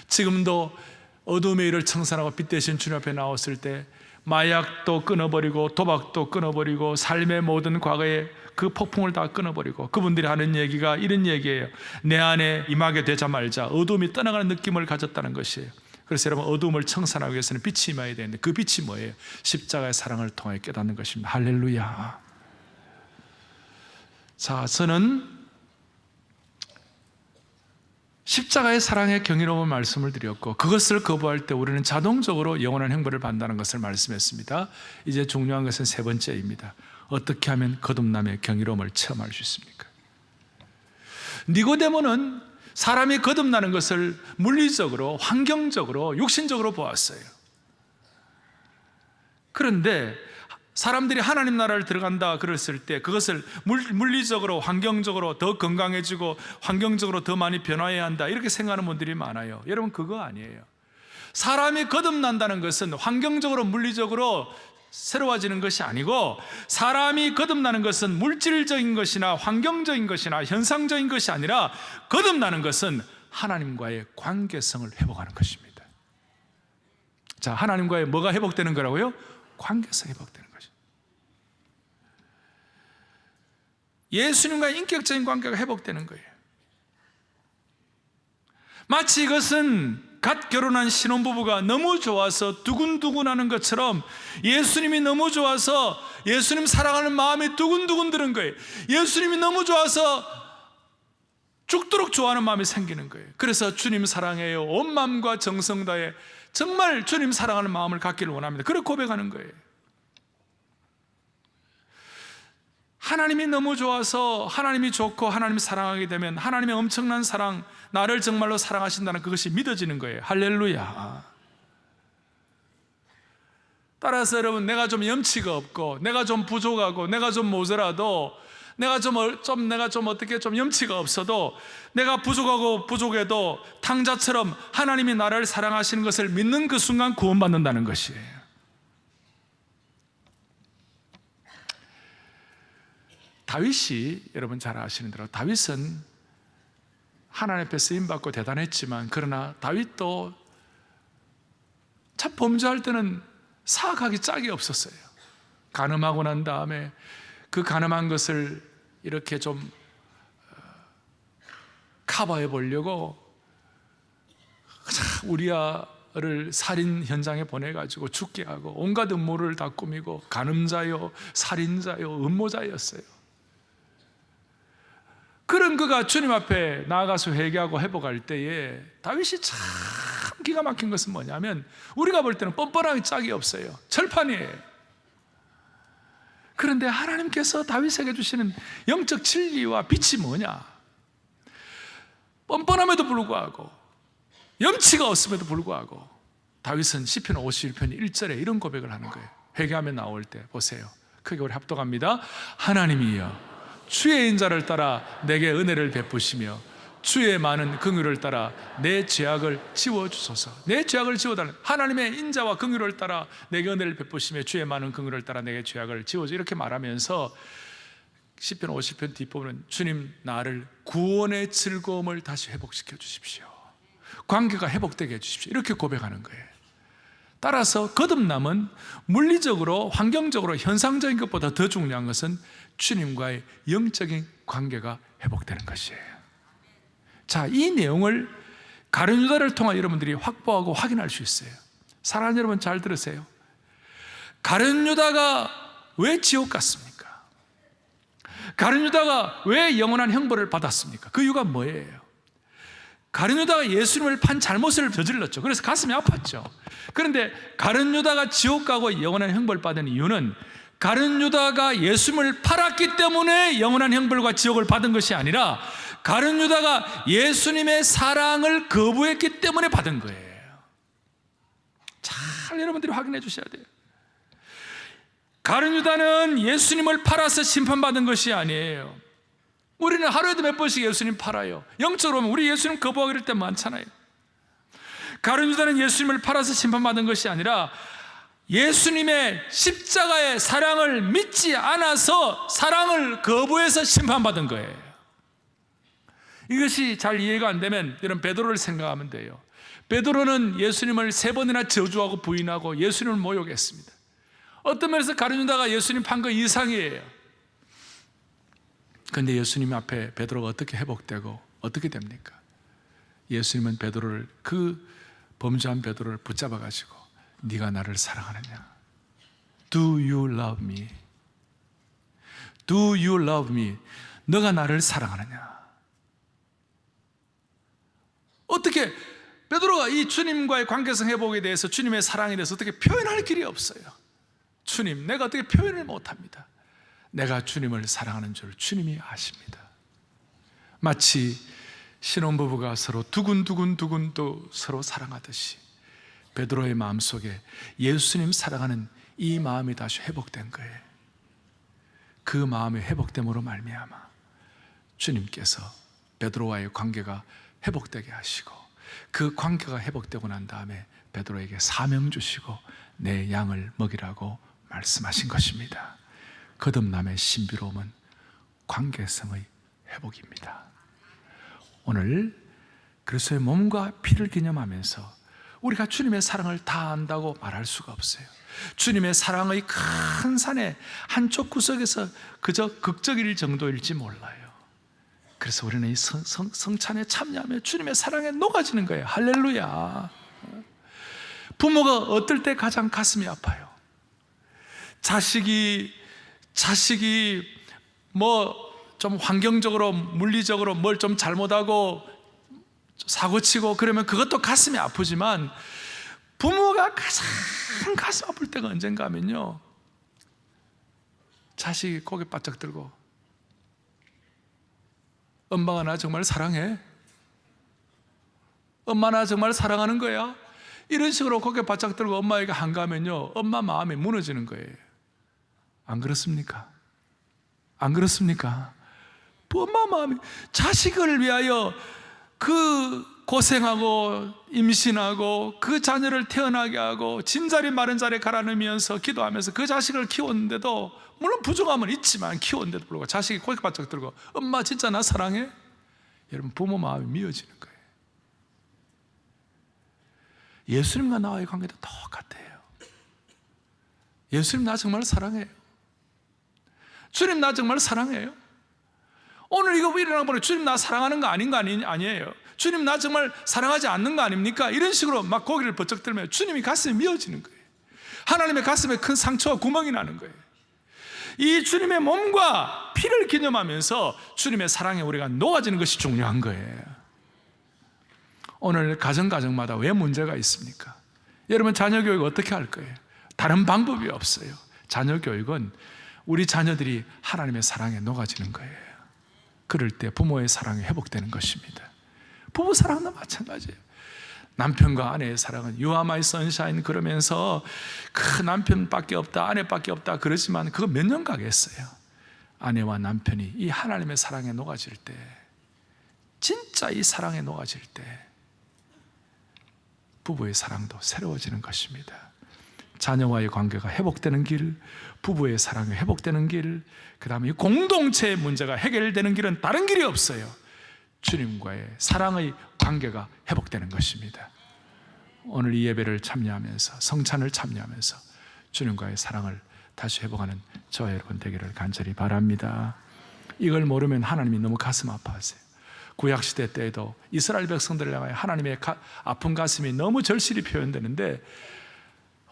지금도 어두움의 일을 청산하고 빛 대신 주님 앞에 나왔을 때 마약도 끊어버리고 도박도 끊어버리고 삶의 모든 과거의 그 폭풍을 다 끊어버리고 그분들이 하는 얘기가 이런 얘기예요. 내 안에 임하게 되자마자 어두움이 떠나가는 느낌을 가졌다는 것이에요. 그래서 여러분, 어두움을 청산하기 위해서는 빛이 임해야 되는데 그 빛이 뭐예요? 십자가의 사랑을 통해 깨닫는 것입니다. 할렐루야. 자, 저는 십자가의 사랑의 경이로운 말씀을 드렸고, 그것을 거부할 때 우리는 자동적으로 영원한 형벌을 받는다는 것을 말씀했습니다. 이제 중요한 것은 세 번째입니다. 어떻게 하면 거듭남의 경이로움을 체험할 수 있습니까? 니고데모는 사람이 거듭나는 것을 물리적으로, 환경적으로, 육신적으로 보았어요. 그런데 사람들이 하나님 나라를 들어간다 그랬을 때 그것을 물리적으로, 환경적으로 더 건강해지고 환경적으로 더 많이 변화해야 한다, 이렇게 생각하는 분들이 많아요. 여러분, 그거 아니에요. 사람이 거듭난다는 것은 환경적으로, 물리적으로 새로워지는 것이 아니고, 사람이 거듭나는 것은 물질적인 것이나 환경적인 것이나 현상적인 것이 아니라, 거듭나는 것은 하나님과의 관계성을 회복하는 것입니다. 자, 하나님과의 뭐가 회복되는 거라고요? 관계성이 회복되는 것이죠. 예수님과의 인격적인 관계가 회복되는 거예요. 마치 이것은 갓 결혼한 신혼부부가 너무 좋아서 두근두근하는 것처럼, 예수님이 너무 좋아서 예수님 사랑하는 마음이 두근두근 드는 거예요. 예수님이 너무 좋아서 죽도록 좋아하는 마음이 생기는 거예요. 그래서 주님 사랑해요, 온 마음과 정성 다해 정말 주님 사랑하는 마음을 갖기를 원합니다. 그렇게 고백하는 거예요. 하나님이 너무 좋아서, 하나님이 좋고 하나님이 사랑하게 되면 하나님의 엄청난 사랑, 나를 정말로 사랑하신다는 그것이 믿어지는 거예요. 할렐루야. 따라서 여러분, 내가 좀 염치가 없고, 내가 좀 부족하고, 내가 좀 모자라도, 내가 좀 어떻게 좀 염치가 없어도, 내가 부족하고 부족해도 탕자처럼 하나님이 나를 사랑하시는 것을 믿는 그 순간 구원받는다는 것이에요. 다윗이, 여러분 잘 아시는 대로 다윗은 하나님 앞에 쓰임받고 대단했지만, 그러나 다윗도 참 범죄할 때는 사악하기 짝이 없었어요. 간음하고 난 다음에 그 간음한 것을 이렇게 좀 커버해 보려고 우리아를 살인 현장에 보내가지고 죽게 하고 온갖 음모를 다 꾸미고, 간음자요, 살인자요, 음모자였어요. 그런 그가 주님 앞에 나아가서 회개하고 회복할 때에 다윗이 참 기가 막힌 것은 뭐냐면, 우리가 볼 때는 뻔뻔하게 짝이 없어요. 철판이에요. 그런데 하나님께서 다윗에게 주시는 영적 진리와 빛이 뭐냐? 뻔뻔함에도 불구하고, 염치가 없음에도 불구하고 다윗은 시편 51편 1절에 이런 고백을 하는 거예요. 회개하며 나올 때 보세요. 크게 우리 합독합니다. 하나님이여, 주의 인자를 따라 내게 은혜를 베푸시며 주의 많은 긍휼을 따라 내 죄악을 지워주소서. 내 죄악을 지워달라. 하나님의 인자와 긍휼을 따라 내게 은혜를 베푸시며 주의 많은 긍휼을 따라 내게 죄악을 지워줘, 이렇게 말하면서 시편 50편 뒷부분은 주님, 나를 구원의 즐거움을 다시 회복시켜 주십시오. 관계가 회복되게 해주십시오. 이렇게 고백하는 거예요. 따라서 거듭남은 물리적으로, 환경적으로, 현상적인 것보다 더 중요한 것은 주님과의 영적인 관계가 회복되는 것이에요. 자, 이 내용을 가룟 유다를 통해 여러분들이 확보하고 확인할 수 있어요. 사랑하는 여러분, 잘 들으세요. 가룟 유다가 왜 지옥 갔습니까? 가룟 유다가 왜 영원한 형벌을 받았습니까? 그 이유가 뭐예요? 가룟 유다가 예수님을 판 잘못을 저질렀죠. 그래서 가슴이 아팠죠. 그런데 가룟 유다가 지옥 가고 영원한 형벌을 받은 이유는, 가룟 유다가 예수님을 팔았기 때문에 영원한 형벌과 지옥을 받은 것이 아니라, 가룟 유다가 예수님의 사랑을 거부했기 때문에 받은 거예요. 잘 여러분들이 확인해 주셔야 돼요. 가룟 유다는 예수님을 팔아서 심판받은 것이 아니에요. 우리는 하루에도 몇 번씩 예수님 팔아요. 영적으로 보면 우리 예수님 거부하기 이럴 때 많잖아요. 가룟 유다는 예수님을 팔아서 심판받은 것이 아니라 예수님의 십자가의 사랑을 믿지 않아서 사랑을 거부해서 심판받은 거예요. 이것이 잘 이해가 안 되면 이런 베드로를 생각하면 돼요. 베드로는 예수님을 3번이나 저주하고 부인하고 예수님을 모욕했습니다. 어떤 면에서 가룟 유다가 예수님 판 거 이상이에요. 그런데 예수님 앞에 베드로가 어떻게 회복되고 어떻게 됩니까? 예수님은 베드로를, 그 범죄한 베드로를 붙잡아 가지고 네가 나를 사랑하느냐? Do you love me? Do you love me? 너가 나를 사랑하느냐? 어떻게 베드로가 이 주님과의 관계성 회복에 대해서, 주님의 사랑에 대해서 어떻게 표현할 길이 없어요. 주님, 내가 어떻게 표현을 못합니다. 내가 주님을 사랑하는 줄 주님이 아십니다. 마치 신혼부부가 서로 두근두근 또 서로 사랑하듯이 베드로의 마음속에 예수님 사랑하는 이 마음이 다시 회복된 거예요. 그 마음의 회복됨으로 말미암아 주님께서 베드로와의 관계가 회복되게 하시고, 그 관계가 회복되고 난 다음에 베드로에게 사명 주시고 내 양을 먹이라고 말씀하신 것입니다. 거듭남의 신비로움은 관계성의 회복입니다. 오늘 그리스도의 몸과 피를 기념하면서 우리가 주님의 사랑을 다 안다고 말할 수가 없어요. 주님의 사랑의 큰 산의 한쪽 구석에서 그저 극적일 정도일지 몰라요. 그래서 우리는 이 성찬에 참여하며 주님의 사랑에 녹아지는 거예요. 할렐루야. 부모가 어떨 때 가장 가슴이 아파요? 자식이 뭐 좀 환경적으로 물리적으로 뭘 좀 잘못하고 사고치고 그러면 그것도 가슴이 아프지만, 부모가 가장 가슴 아플 때가 언젠가 하면요, 자식이 고개 바짝 들고 엄마가 나 정말 사랑해? 엄마 나 정말 사랑하는 거야? 이런 식으로 고개 바짝 들고 엄마에게 한가하면요, 엄마 마음이 무너지는 거예요. 안 그렇습니까? 안 그렇습니까? 엄마 마음이, 자식을 위하여 그 고생하고 임신하고 그 자녀를 태어나게 하고 진자리 마른 자리 갈아넣으면서 기도하면서 그 자식을 키웠는데도, 물론 부족함은 있지만 키웠는데도 불구하고 자식이 고개 바짝 들고 엄마 진짜 나 사랑해? 여러분, 부모 마음이 미어지는 거예요. 예수님과 나와의 관계도 똑같아요. 예수님 나 정말 사랑해요. 주님 나 정말 사랑해요. 오늘 이거 일어나 보니 주님 나 사랑하는 거 아닌 거 아니에요. 주님 나 정말 사랑하지 않는 거 아닙니까? 이런 식으로 막 고개를 버쩍 들면 주님이 가슴이 미어지는 거예요. 하나님의 가슴에 큰 상처와 구멍이 나는 거예요. 이 주님의 몸과 피를 기념하면서 주님의 사랑에 우리가 녹아지는 것이 중요한 거예요. 오늘 가정마다 왜 문제가 있습니까? 여러분, 자녀 교육 어떻게 할 거예요? 다른 방법이 없어요. 자녀 교육은 우리 자녀들이 하나님의 사랑에 녹아지는 거예요. 그럴 때 부모의 사랑이 회복되는 것입니다. 부부 사랑도 마찬가지예요. 남편과 아내의 사랑은 You are my sunshine 그러면서 그 남편밖에 없다, 아내밖에 없다 그러지만 그거 몇 년 가겠어요. 아내와 남편이 이 하나님의 사랑에 녹아질 때, 진짜 이 사랑에 녹아질 때 부부의 사랑도 새로워지는 것입니다. 자녀와의 관계가 회복되는 길, 부부의 사랑이 회복되는 길, 그 다음에 공동체의 문제가 해결되는 길은 다른 길이 없어요. 주님과의 사랑의 관계가 회복되는 것입니다. 오늘 이 예배를 참여하면서, 성찬을 참여하면서 주님과의 사랑을 다시 회복하는 저와 여러분 되기를 간절히 바랍니다. 이걸 모르면 하나님이 너무 가슴 아파하세요. 구약시대 때에도 이스라엘 백성들을 향하여 하나님의 아픈 가슴이 너무 절실히 표현되는데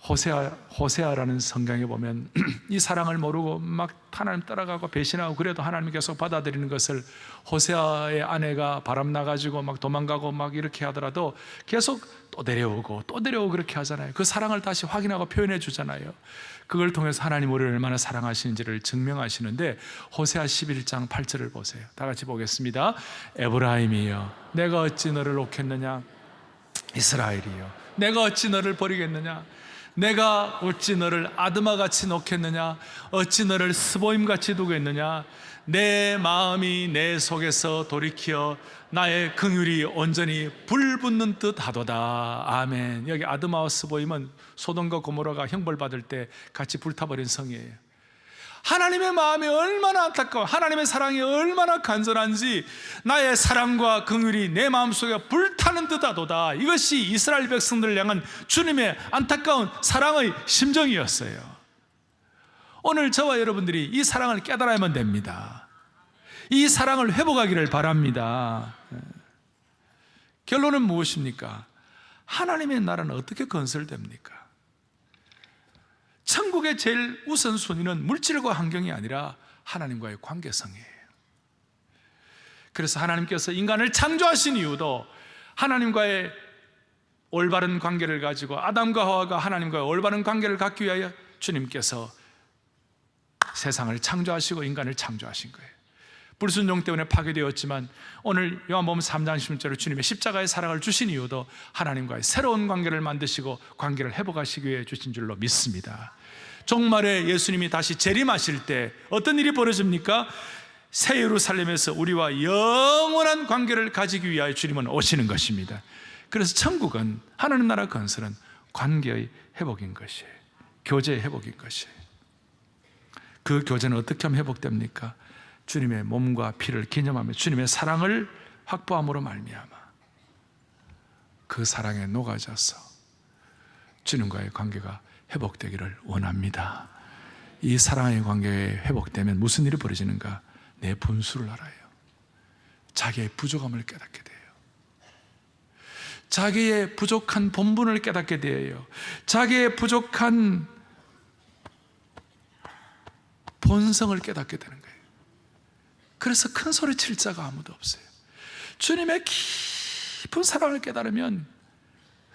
호세아라는 성경에 보면 이 사랑을 모르고 막 하나님 따라가고 배신하고 그래도 하나님 계속 받아들이는 것을 호세아의 아내가 바람 나가지고 막 도망가고 막 이렇게 하더라도 계속 또 데려오고 그렇게 하잖아요. 그 사랑을 다시 확인하고 표현해 주잖아요. 그걸 통해서 하나님 우리를 얼마나 사랑하시는지를 증명하시는데 호세아 11장 8절을 보세요. 다 같이 보겠습니다. 에브라임이여 내가 어찌 너를 놓겠느냐, 이스라엘이여 내가 어찌 너를 버리겠느냐, 내가 어찌 너를 아드마같이 놓겠느냐, 어찌 너를 스보임같이 두겠느냐. 내 마음이 내 속에서 돌이켜 나의 긍휼이 온전히 불붙는 듯 하도다. 아멘. 여기 아드마와 스보임은 소돔과 고모라가 형벌받을 때 같이 불타버린 성이에요. 하나님의 마음이 얼마나 안타까워, 하나님의 사랑이 얼마나 간절한지 나의 사랑과 긍휼이 내 마음속에 불타는 듯하도다. 이것이 이스라엘 백성들을 향한 주님의 안타까운 사랑의 심정이었어요. 오늘 저와 여러분들이 이 사랑을 깨달아야만 됩니다. 이 사랑을 회복하기를 바랍니다. 결론은 무엇입니까? 하나님의 나라는 어떻게 건설됩니까? 천국의 제일 우선순위는 물질과 환경이 아니라 하나님과의 관계성이에요. 그래서 하나님께서 인간을 창조하신 이유도 하나님과의 올바른 관계를 가지고 아담과 하와가 하나님과의 올바른 관계를 갖기 위하여 주님께서 세상을 창조하시고 인간을 창조하신 거예요. 불순종 때문에 파괴되었지만 오늘 요한복음 3장 16절에 주님의 십자가의 사랑을 주신 이유도 하나님과의 새로운 관계를 만드시고 관계를 회복하시기 위해 주신 줄로 믿습니다. 종말에 예수님이 다시 재림하실 때 어떤 일이 벌어집니까? 새 예루살렘에서 우리와 영원한 관계를 가지기 위하여 주님은 오시는 것입니다. 그래서 천국은, 하나님 나라 건설은 관계의 회복인 것이에요. 교제의 회복인 것이에요. 그 교제는 어떻게 하면 회복됩니까? 주님의 몸과 피를 기념하며 주님의 사랑을 확보함으로 말미암아 그 사랑에 녹아져서 주님과의 관계가 회복되기를 원합니다. 이 사랑의 관계에 회복되면 무슨 일이 벌어지는가? 내 분수를 알아요. 자기의 부족함을 깨닫게 돼요. 자기의 부족한 본분을 깨닫게 돼요. 자기의 부족한 본성을 깨닫게 되는 거예요. 그래서 큰 소리 칠 자가 아무도 없어요. 주님의 깊은 사랑을 깨달으면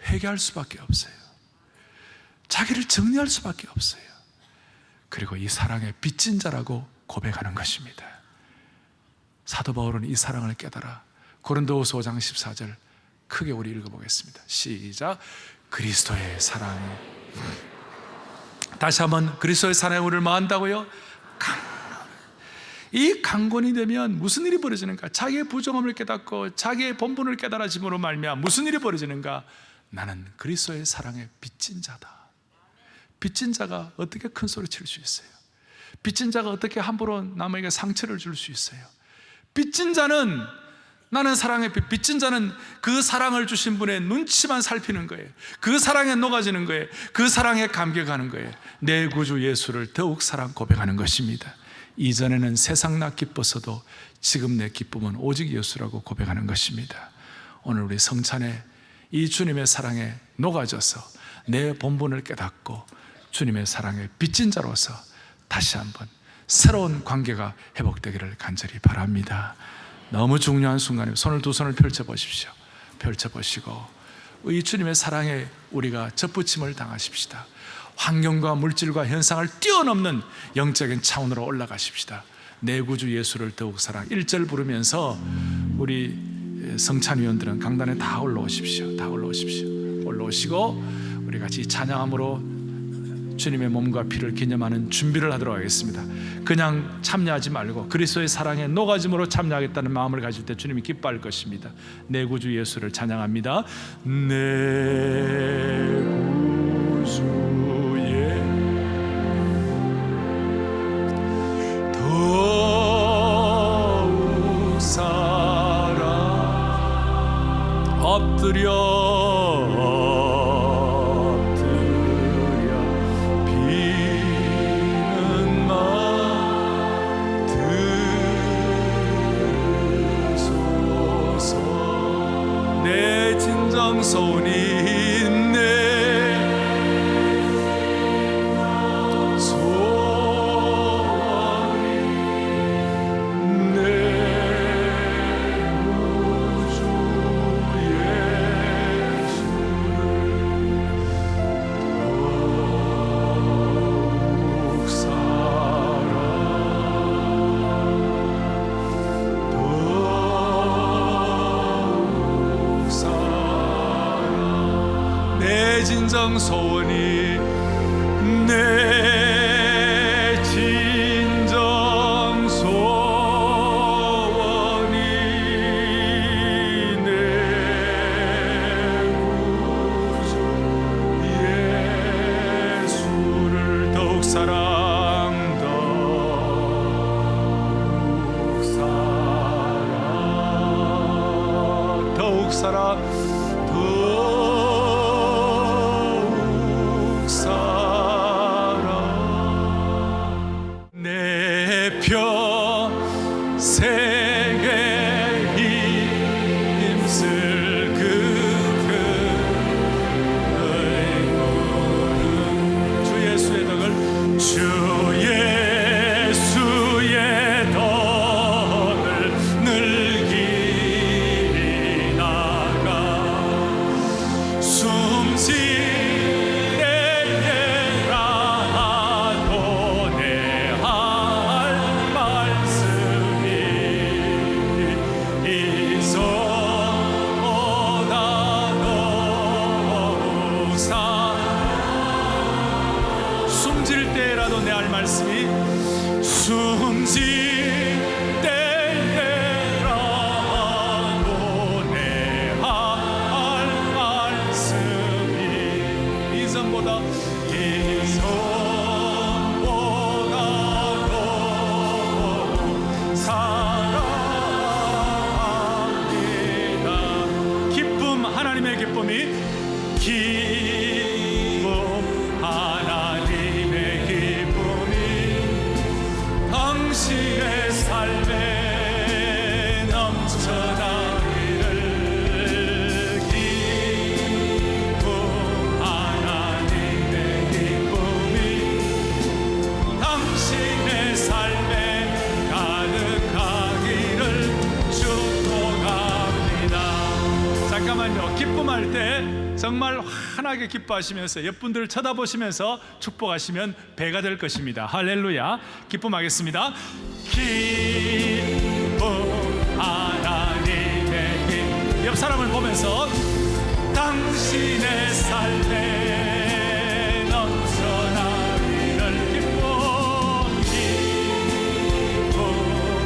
회개할 수밖에 없어요. 자기를 정리할 수밖에 없어요. 그리고 이 사랑의 빚진 자라고 고백하는 것입니다. 사도 바울은 이 사랑을 깨달아 고린도후서 5장 14절 크게 우리 읽어보겠습니다. 시작. 그리스도의 사랑이, 다시 한번, 그리스도의 사랑이 우리를 뭐 한다고요? 이 강권이 되면 무슨 일이 벌어지는가? 자기의 부정함을 깨닫고 자기의 본분을 깨달아짐으로 말미암아 무슨 일이 벌어지는가? 나는 그리스도의 사랑에 빚진 자다. 빚진 자가 어떻게 큰 소리 칠 수 있어요? 빚진 자가 어떻게 함부로 남에게 상처를 줄 수 있어요? 빚진 자는, 나는 사랑의 빚진 자는 그 사랑을 주신 분의 눈치만 살피는 거예요. 그 사랑에 녹아지는 거예요. 그 사랑에 감격하는 거예요. 내 구주 예수를 더욱 사랑 고백하는 것입니다. 이전에는 세상 나 기뻤어도 지금 내 기쁨은 오직 예수라고 고백하는 것입니다. 오늘 우리 성찬에 이 주님의 사랑에 녹아져서 내 본분을 깨닫고 주님의 사랑에 빚진 자로서 다시 한번 새로운 관계가 회복되기를 간절히 바랍니다. 너무 중요한 순간에 두 손을 펼쳐보십시오. 펼쳐보시고 이 주님의 사랑에 우리가 접붙임을 당하십시다. 환경과 물질과 현상을 뛰어넘는 영적인 차원으로 올라가십시다. 내 구주 예수를 더욱 사랑. 1절 부르면서 우리 성찬위원들은 강단에 다 올라오십시오. 다 올라오십시오. 올라오시고 우리 같이 찬양함으로 주님의 몸과 피를 기념하는 준비를 하도록 하겠습니다. 그냥 참여하지 말고 그리스도의 사랑에 녹아짐으로 참여하겠다는 마음을 가질 때 주님이 기뻐할 것입니다. 내 구주 예수를 찬양합니다. 내 구주의 더욱 사랑 엎드려 소원이 있네. 진정 소원이 내 진정 소원이 내 구주 예수를 더욱 더욱 사랑 내 평생에 힘쓸 주 예수의 덕을 주 예수의 덕을 늘기 숨지래라도 내 할 말씀이 있어다 숨질 때라도 내 할 말씀이 숨질 때라도 내 할 말씀이 이전보다 사랑이다. 기쁨 하나님의 기쁨이 하나님의 기쁨이 당신의 삶에 넘쳐나기를 기쁨 하나님의 기쁨이 당신의 삶에 가득하기를 축복합니다. 잠깐만요. 기쁨할 때 정말 환하게 기뻐하시면서 옆분들 쳐다보시면서 축복하시면 배가 될 것입니다. 할렐루야. 기쁨하겠습니다. 기쁨 하나님의 기쁨. 옆 사람을 보면서 당신의 삶에 넘쳐나기를 기쁨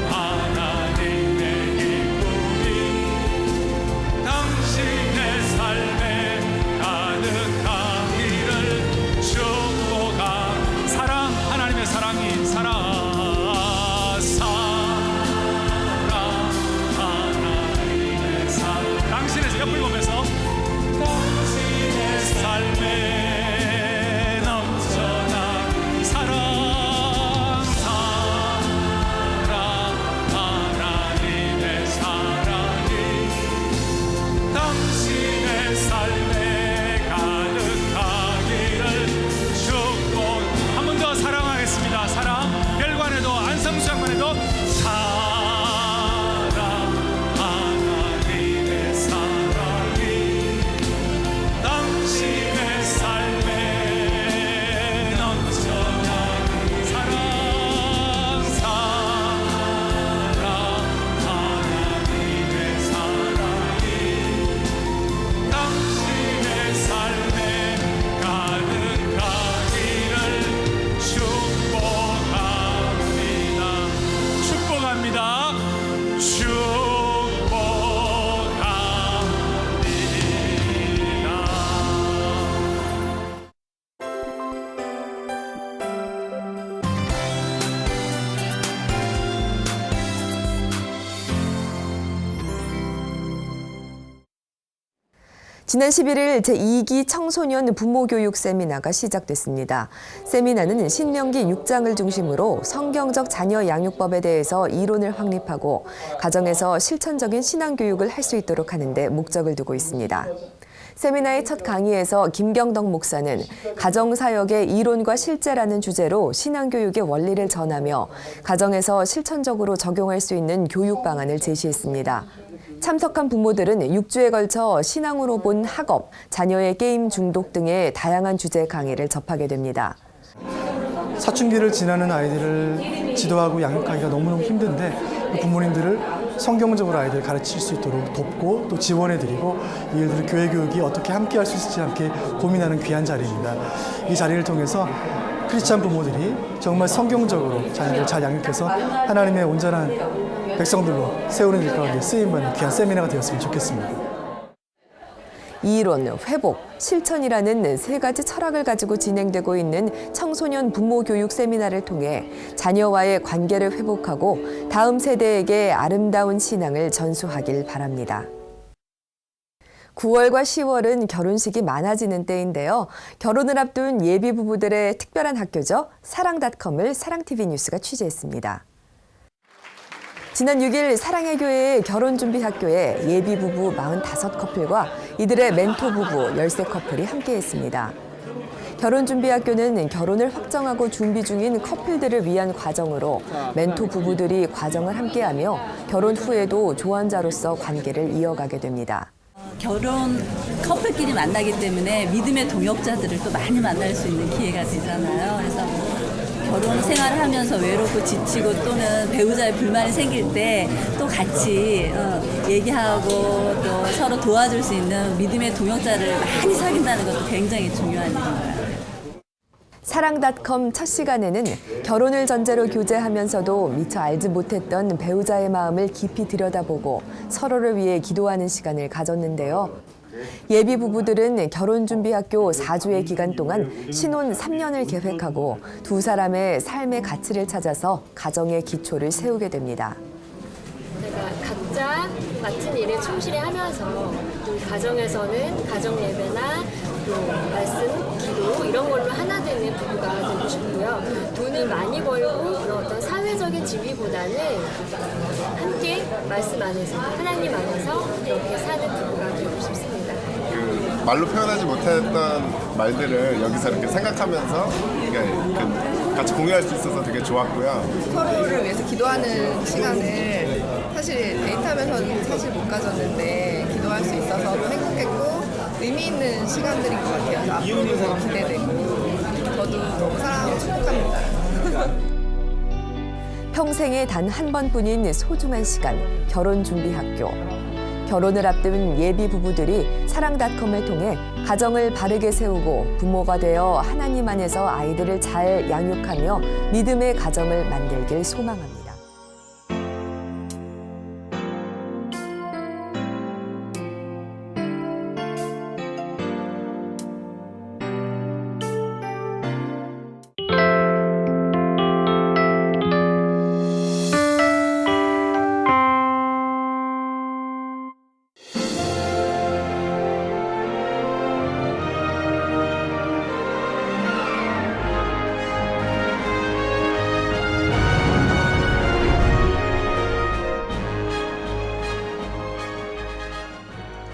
하나님의 기쁨이 당신의 삶에 가득하기를 축복하. 사랑 하나님의 사랑이 사랑 하나님의 사랑 당신의 옆을 보면서 당신의 삶에 넘쳐나 사랑 하나님의 사랑이 당신의 삶에 가득하기를 축복. 한 번 더 사랑하겠습니다. 사랑 별관에도 안성수양관에도 사랑 하나님의 사랑이 당신의 삶에 넘쳐나는 사랑 하나님의 사랑이 당신의 삶에 가득하기를 축복합니다. 축복합니다. 지난 11일 제2기 청소년 부모교육 세미나가 시작됐습니다. 세미나는 신명기 6장을 중심으로 성경적 자녀 양육법에 대해서 이론을 확립하고 가정에서 실천적인 신앙교육을 할 수 있도록 하는 데 목적을 두고 있습니다. 세미나의 첫 강의에서 김경덕 목사는 가정사역의 이론과 실제라는 주제로 신앙교육의 원리를 전하며 가정에서 실천적으로 적용할 수 있는 교육 방안을 제시했습니다. 참석한 부모들은 6주에 걸쳐 신앙으로 본 학업, 자녀의 게임 중독 등의 다양한 주제 강의를 접하게 됩니다. 사춘기를 지나는 아이들을 지도하고 양육하기가 너무너무 힘든데 부모님들을 성경적으로 아이들을 가르칠 수 있도록 돕고 또 지원해드리고 이 일들을 교회 교육이 어떻게 함께 할 수 있을지 함께 고민하는 귀한 자리입니다. 이 자리를 통해서 크리스찬 부모들이 정말 성경적으로 자녀를 잘 양육해서 하나님의 온전한 백성들로 세우는 일 가운데 쓰임받는 귀한 세미나가 되었으면 좋겠습니다. 이론, 회복, 실천이라는 세 가지 철학을 가지고 진행되고 있는 청소년 부모 교육 세미나를 통해 자녀와의 관계를 회복하고 다음 세대에게 아름다운 신앙을 전수하길 바랍니다. 9월과 10월은 결혼식이 많아지는 때인데요. 결혼을 앞둔 예비 부부들의 특별한 학교죠. 사랑닷컴을 사랑TV 뉴스가 취재했습니다. 지난 6일 사랑의 교회의 결혼준비학교에 예비부부 45커플과 이들의 멘토부부 13커플이 함께했습니다. 결혼준비학교는 결혼을 확정하고 준비 중인 커플들을 위한 과정으로 멘토부부들이 과정을 함께하며 결혼 후에도 조언자로서 관계를 이어가게 됩니다. 결혼 커플끼리 만나기 때문에 믿음의 동역자들을 또 많이 만날 수 있는 기회가 되잖아요. 그래서 결혼 생활을 하면서 외롭고 지치고 또는 배우자의 불만이 생길 때 또 같이 얘기하고 또 서로 도와줄 수 있는 믿음의 동역자를 많이 사귄다는 것도 굉장히 중요한 일입니다. 사랑닷컴 첫 시간에는 결혼을 전제로 교제하면서도 미처 알지 못했던 배우자의 마음을 깊이 들여다보고 서로를 위해 기도하는 시간을 가졌는데요. 예비 부부들은 결혼준비학교 4주의 기간 동안 신혼 3년을 계획하고 두 사람의 삶의 가치를 찾아서 가정의 기초를 세우게 됩니다. 각자 맡은 일에 충실히 하면서 또 가정에서는 가정 예배나 또 말씀, 기도 이런 걸로 하나 되는 부부가 되고 싶고요. 돈을 많이 벌고 그런 어떤 사회적인 지위보다는 함께 말씀 안에서 하나님 안에서 이렇게 사는 부부가 되고 싶습니다. 말로 표현하지 못했던 말들을 여기서 이렇게 생각하면서 같이 공유할 수 있어서 되게 좋았고요. 서로를 위해서 기도하는 시간을 사실 데이트하면서는 사실 못 가졌는데 기도할 수 있어서 행복했고 의미 있는 시간들인 것 같아요. 앞으로도 더 기대되고 저도 너무 사랑하고 축복합니다. 평생에 단 한 번뿐인 소중한 시간, 결혼준비학교. 결혼을 앞둔 예비 부부들이 사랑닷컴을 통해 가정을 바르게 세우고 부모가 되어 하나님 안에서 아이들을 잘 양육하며 믿음의 가정을 만들길 소망합니다.